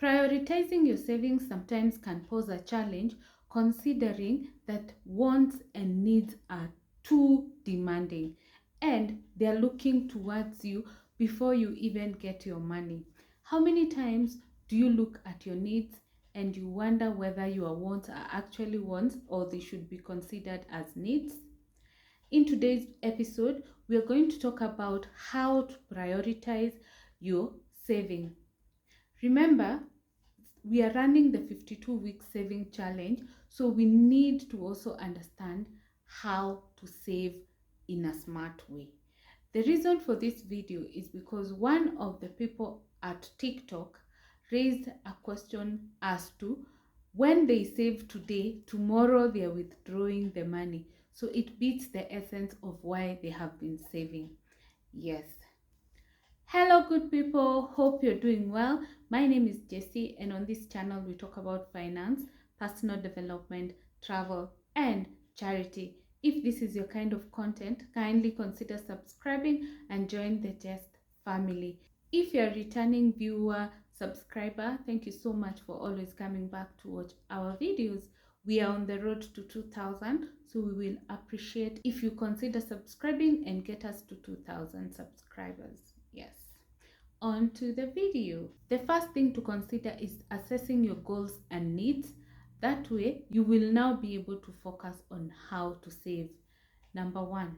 Prioritizing your savings sometimes can pose a challenge considering that wants and needs are too demanding and they're looking towards you before you even get your money. How many times do you look at your needs and you wonder whether your wants are actually wants or they should be considered as needs? In today's episode, we are going to talk about how to prioritize your saving. Remember, we are running the 52-week saving challenge, so we need to also understand how to save in a smart way. The reason for this video is because one of the people at TikTok raised a question as to when they save today, tomorrow they are withdrawing the money. So it beats the essence of why they have been saving. Yes. Hello good people, hope you're doing well. My name is Jacie and on this channel we talk about finance, personal development, travel and charity. If this is your kind of content, kindly consider subscribing and join the Just family. If you're a returning viewer, subscriber, thank you so much for always coming back to watch our videos. We are on the road to 2000, so we will appreciate if you consider subscribing and get us to 2000 subscribers. Yes. On to the video. The first thing to consider is assessing your goals and needs. That way, you will now be able to focus on how to save. Number one,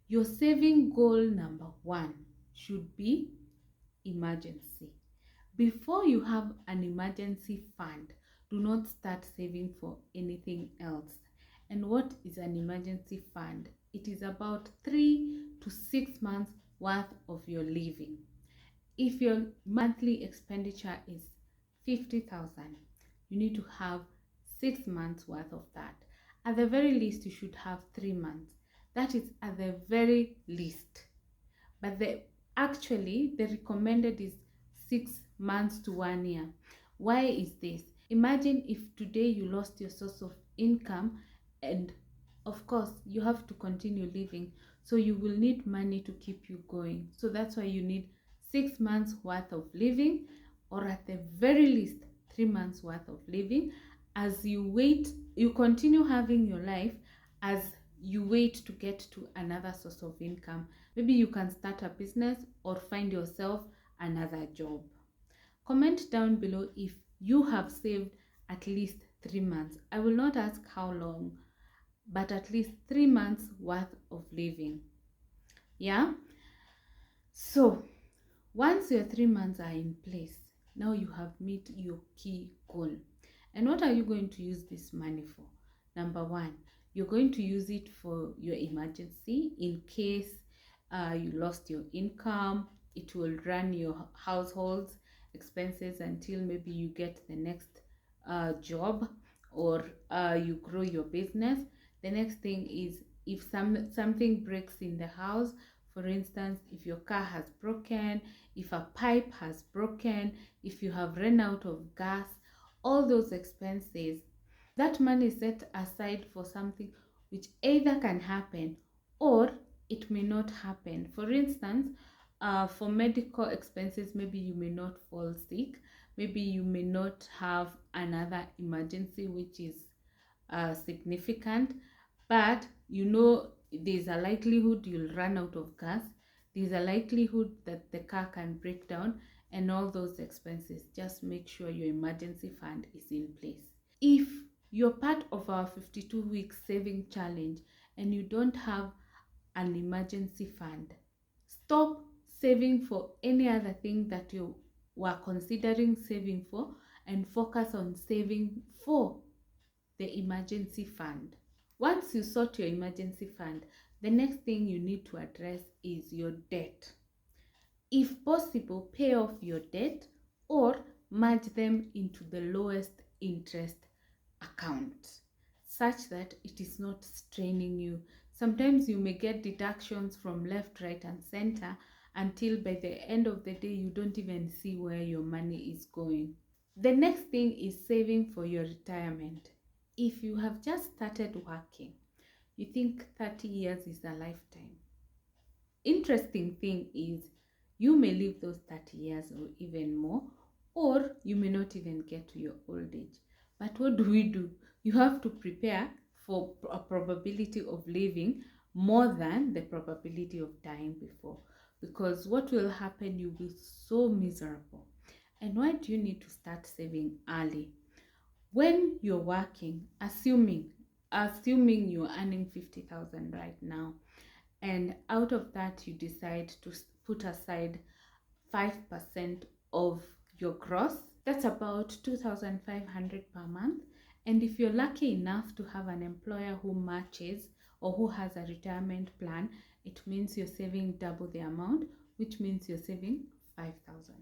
your saving goal number one should be emergency. Before you have an emergency fund, do not start saving for anything else. And what is an emergency fund? It is about 3 to 6 months worth of your living. If your monthly expenditure is 50,000, you need to have 6 months worth of that. At the very least, you should have 3 months. That is at the very least. But the recommended is 6 months to 1 year. Why is this? Imagine if today you lost your source of income and of course you have to continue living, so you will need money to keep you going. So that's why you need 6 months worth of living, or at the very least 3 months worth of living. As you wait, you continue having your life as you wait to get to another source of income. Maybe you can start a business or find yourself another job. Comment down below if you have saved at least 3 months. I will not ask how long, but at least 3 months worth of living. Yeah? So, once your 3 months are in place, now you have met your key goal. And what are you going to use this money for? Number one, you're going to use it for your emergency in case you lost your income. It will run your household's expenses until maybe you get the next job or you grow your business. The next thing is if something breaks in the house. For instance, if your car has broken, if a pipe has broken, if you have run out of gas, all those expenses, that money is set aside for something which either can happen or it may not happen. For instance, for medical expenses, maybe you may not fall sick, maybe you may not have another emergency which is significant, but you know there's a likelihood you'll run out of gas, there's a likelihood that the car can break down, and all those expenses. Just make sure your emergency fund is in place. If you're part of our 52-week saving challenge and you don't have an emergency fund, stop saving for any other thing that you were considering saving for and focus on saving for the emergency fund. Once you sort your emergency fund, the next thing you need to address is your debt. If possible, pay off your debt or merge them into the lowest interest account such that it is not straining you. Sometimes you may get deductions from left, right and center until by the end of the day you don't even see where your money is going. The next thing is saving for your retirement. If you have just started working, you think 30 years is a lifetime. Interesting thing is you may live those 30 years or even more, or you may not even get to your old age. But what do? You have to prepare for a probability of living more than the probability of dying before, because what will happen, you'll be so miserable. And why do you need to start saving early? When you're working, assuming you're earning 50,000 right now, and out of that you decide to put aside 5% of your gross, that's about 2,500 per month. And if you're lucky enough to have an employer who matches or who has a retirement plan, it means you're saving double the amount, which means you're saving 5,000.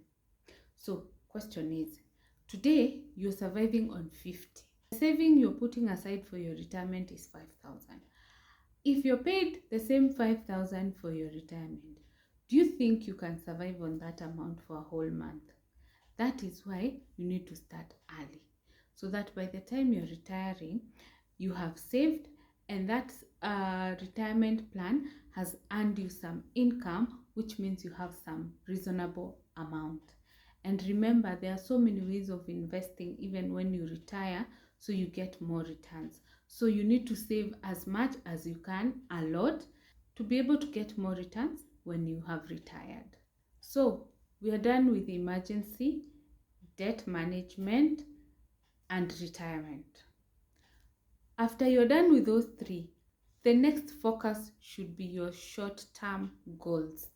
So question is, today you're surviving on 50. The saving you're putting aside for your retirement is 5,000. If you're paid the same 5,000 for your retirement, do you think you can survive on that amount for a whole month? That is why you need to start early, so that by the time you're retiring, you have saved, and that retirement plan has earned you some income, which means you have some reasonable amount. And remember, there are so many ways of investing even when you retire, so you get more returns. So you need to save as much as you can, a lot, to be able to get more returns when you have retired. So we are done with emergency, debt management, and retirement. After you're done with those three, the next focus should be your short-term goals.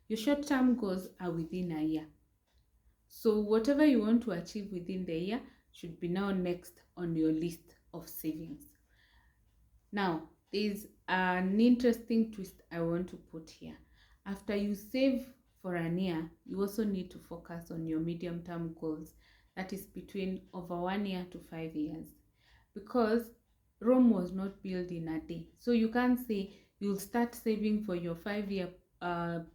Your short-term goals are within a year. So whatever you want to achieve within the year should be now next on your list of savings. Now, there's an interesting twist I want to put here. After you save for an year, you also need to focus on your medium-term goals. That is between over 1 year to 5 years. Because Rome was not built in a day. So you can't say you'll start saving for your 5-year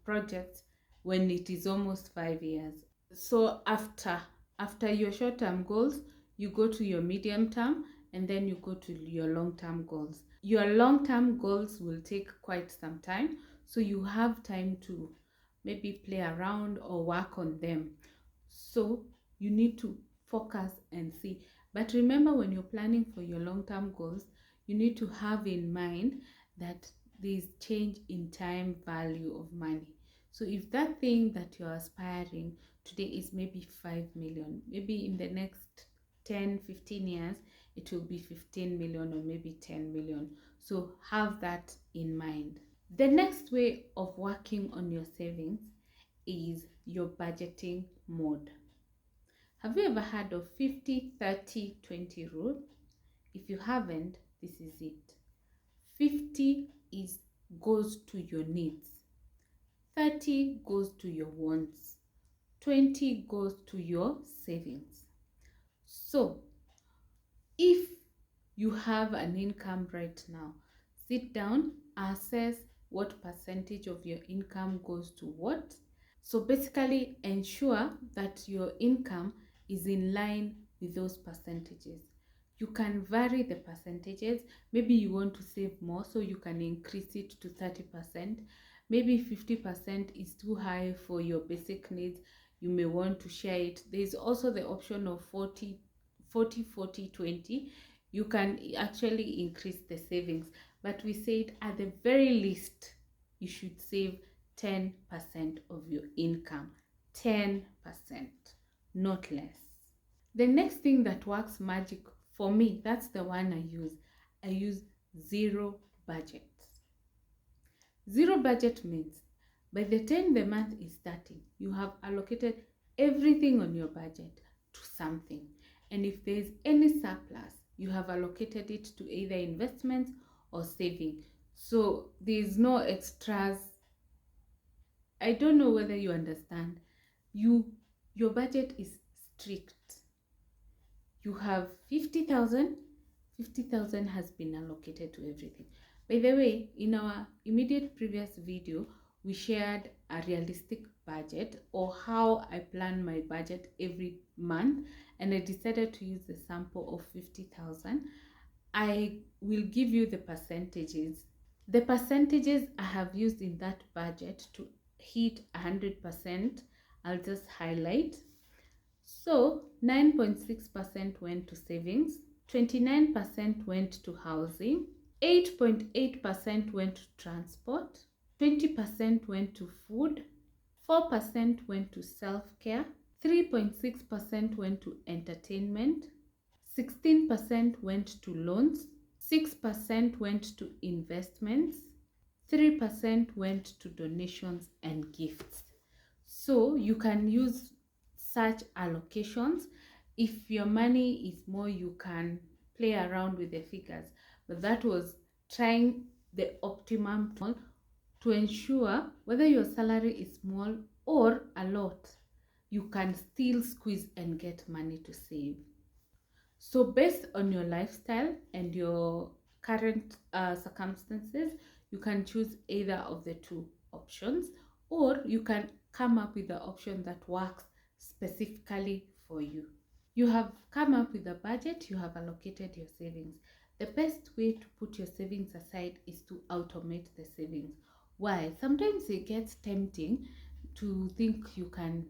project when it is almost 5 years. So after your short-term goals, you go to your medium-term, and then you go to your long-term goals. Your long-term goals will take quite some time, so you have time to maybe play around or work on them. So you need to focus and see. But remember, when you're planning for your long-term goals, you need to have in mind that there's change in time value of money. So if that thing that you're aspiring today is maybe 5 million, maybe in the next 10-15 years it will be 15 million or maybe 10 million. So have that in mind. The next way of working on your savings is your budgeting mode. Have you ever heard of 50-30-20 rule? If you haven't, this is it. 50 goes to your needs, 30 goes to your wants, 20 goes to your savings. So if you have an income right now, sit down, assess what percentage of your income goes to what. So basically ensure that your income is in line with those percentages. You can vary the percentages. Maybe you want to save more, so you can increase it to 30%. Maybe 50% is too high for your basic needs. You may want to share it. There's also the option of 40-40-20. You can actually increase the savings, but we said at the very least you should save 10% of your income. 10%, not less. The next thing that works magic for me, that's the one I use. I use zero budget. Zero budget means by the time the month is starting, you have allocated everything on your budget to something. And if there is any surplus, you have allocated it to either investments or saving. So there is no extras. I don't know whether you understand. Your budget is strict. You have 50,000. 50,000 has been allocated to everything. By the way, in our immediate previous video, we shared a realistic budget, or how I plan my budget every month, and I decided to use the sample of 50,000. I will give you the percentages. The percentages I have used in that budget to hit 100%, I'll just highlight. So 9.6% went to savings, 29% went to housing, 8.8% went to transport, 20% went to food, 4% went to self-care, 3.6% went to entertainment, 16% went to loans, 6% went to investments, 3% went to donations and gifts. So you can use such allocations. If your money is more, you can play around with the figures. But that was trying the optimum to ensure whether your salary is small or a lot, you can still squeeze and get money to save. So based on your lifestyle and your current circumstances, you can choose either of the two options, or you can come up with the option that works specifically for you. You have come up with a budget, you have allocated your savings. The best way to put your savings aside is to automate the savings. Why? Sometimes it gets tempting to think you can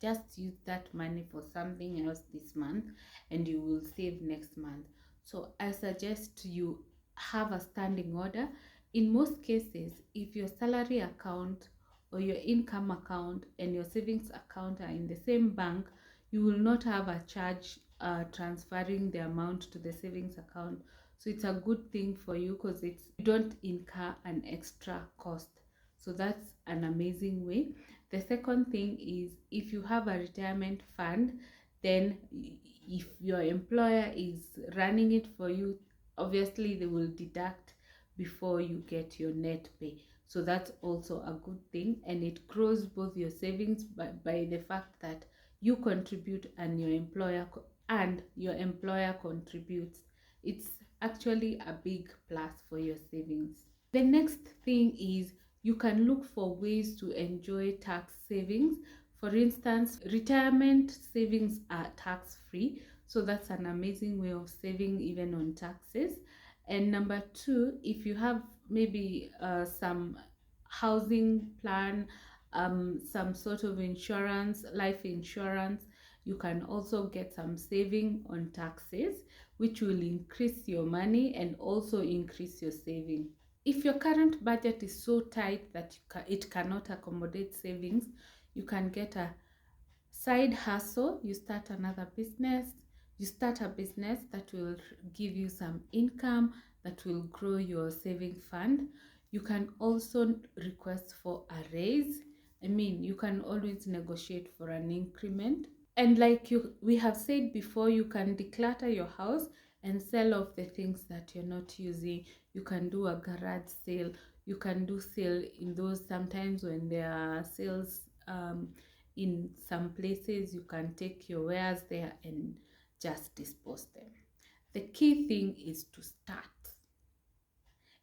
just use that money for something else this month and you will save next month. So I suggest you have a standing order. In most cases, if your salary account or your income account and your savings account are in the same bank, you will not have a charge transferring the amount to the savings account. So it's a good thing for you because you don't incur an extra cost. So that's an amazing way. The second thing is, if you have a retirement fund, then if your employer is running it for you, obviously they will deduct before you get your net pay. So that's also a good thing, and it grows both your savings by the fact that you contribute and your employer contributes. It's actually a big plus for your savings. The next thing is, you can look for ways to enjoy tax savings. For instance, retirement savings are tax free, so that's an amazing way of saving even on taxes. And number two, if you have maybe some housing plan, some sort of insurance, life insurance, you can also get some saving on taxes, which will increase your money and also increase your saving. If your current budget is so tight that it cannot accommodate savings, you can get a side hustle. You start another business. You start a business that will give you some income, that will grow your saving fund. You can also request for a raise. I mean, you can always negotiate for an increment. And like we have said before, you can declutter your house and sell off the things that you're not using. You can do a garage sale. You can do sale in those, sometimes when there are sales in some places, you can take your wares there and just dispose them. The key thing is to start.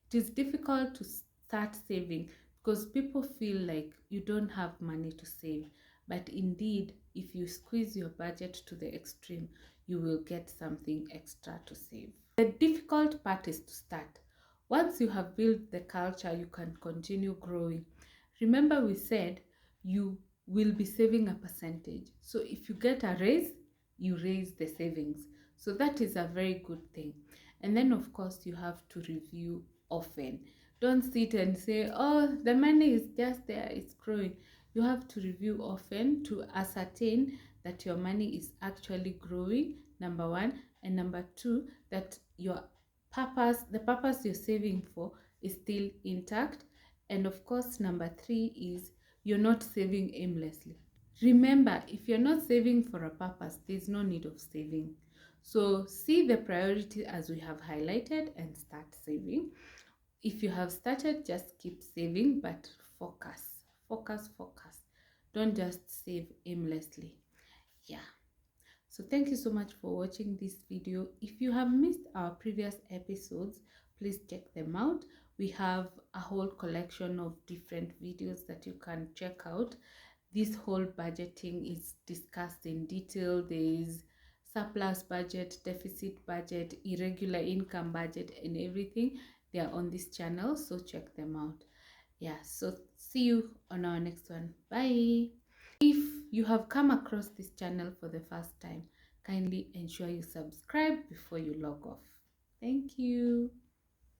It is difficult to start saving because people feel like you don't have money to save. But indeed, if you squeeze your budget to the extreme, you will get something extra to save. The difficult part is to start. Once you have built the culture, you can continue growing. Remember, we said you will be saving a percentage. So if you get a raise, you raise the savings. So that is a very good thing. And then, of course, you have to review often. Don't sit and say, oh, the money is just there, it's growing. You have to review often to ascertain that your money is actually growing, number one, and number two, that the purpose you're saving for, is still intact. And of course, number three is, you're not saving aimlessly. Remember, if you're not saving for a purpose, there's no need of saving. So see the priority as we have highlighted and start saving. If you have started, just keep saving, but focus. Focus. Don't just save aimlessly. Yeah. So thank you so much for watching this video. If you have missed our previous episodes, please check them out. We have a whole collection of different videos that you can check out. This whole budgeting is discussed in detail. There is surplus budget, deficit budget, irregular income budget, and everything. They are on this channel, so check them out. Yeah, so see you on our next one. Bye. If you have come across this channel for the first time, kindly ensure you subscribe before you log off. Thank you.